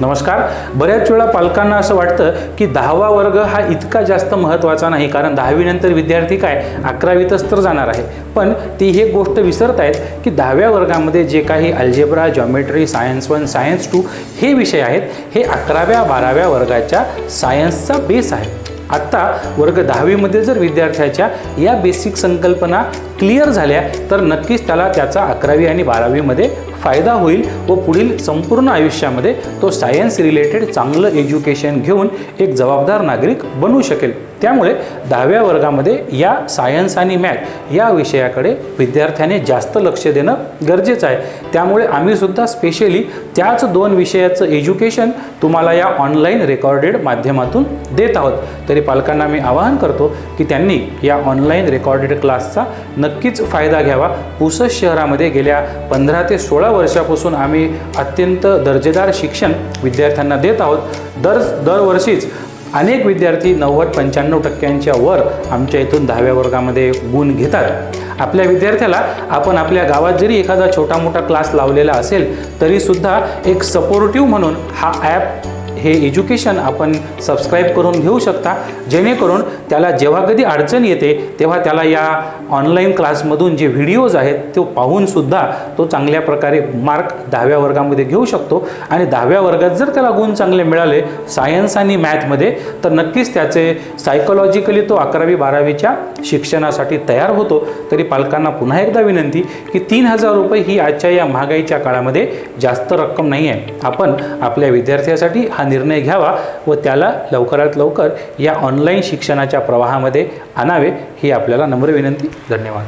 नमस्कार. बऱ्याच वेळा पालकांना असं वाटतं की 10वा वर्ग हा इतका जास्त महत्त्वाचा नाही, कारण 10वी नंतर विद्यार्थी काय 11वीतच तर जाणार आहे. पण ती हे गोष्ट विसरत आहेत की 10व्या वर्गामध्ये जे काही अल्जेब्रा, जॉमेट्री, सायन्स 1, सायन्स 2 हे विषय आहेत, हे 11व्या 12व्या वर्गाच्या सायन्सचा बेस आहे. आत्ता वर्ग 10वीमध्ये जर विद्यार्थ्याच्या या बेसिक संकल्पना क्लिअर झाल्या तर नक्कीच त्याला त्याचा 11वी आणि 12वीमध्ये फायदा होईल व पुढील संपूर्ण आयुष्यामध्ये तो सायन्स रिलेटेड चांगलं एज्युकेशन घेऊन एक जबाबदार नागरिक बनू शकेल. त्यामुळे 10व्या वर्गामध्ये या सायन्स आणि मॅथ या विषयाकडे विद्यार्थ्याने जास्त लक्ष देणं गरजेचं आहे. त्यामुळे आम्हीसुद्धा स्पेशली त्याच 2 विषयाचं एज्युकेशन तुम्हाला या ऑनलाईन रेकॉर्डेड माध्यमातून देत आहोत. तरी पालकांना मी आवाहन करतो की त्यांनी या ऑनलाईन रेकॉर्डेड क्लासचा नक्कीच फायदा घ्यावा. पुसद शहरामध्ये गेल्या 15 ते 16 वर्षापासून आम्ही अत्यंत दर्जेदार शिक्षण विद्यार्थ्यांना देत आहोत. दरवर्षीच अनेक विद्यार्थी 90-95% वर आमच्या इथून 10व्या वर्गामध्ये गुण घेतात. आपल्या विद्यार्थ्याला आपण आपल्या गावात जरी एखादा छोटा मोठा क्लास लावलेला असेल तरीसुद्धा एक सपोर्टिव्ह म्हणून हा ॲप हे एज्युकेशन आपण सबस्क्राईब करून घेऊ शकता, जेणेकरून त्याला जेव्हा कधी अडचण येते तेव्हा त्याला या ऑनलाईन क्लासमधून जे व्हिडिओज आहेत तो पाहूनसुद्धा तो चांगल्या प्रकारे मार्क 10व्या वर्गामध्ये घेऊ शकतो. आणि 10व्या वर्गात जर त्याला गुण चांगले मिळाले सायन्स आणि मॅथमध्ये तर नक्कीच त्याचे सायकोलॉजिकली तो 11वी 12वीच्या शिक्षणासाठी तयार होतो. तरी पालकांना पुन्हा एकदा विनंती की 3000 रुपये ही आजच्या या महागाईच्या काळामध्ये जास्त रक्कम नाही आहे. आपण आपल्या विद्यार्थ्यासाठी हा निर्णय घ्यावा व त्याला लवकरात लवकर या ऑनलाईन शिक्षणाच्या प्रवाहामध्ये आणावे ही आपल्याला नम्र विनंती. धन्यवाद.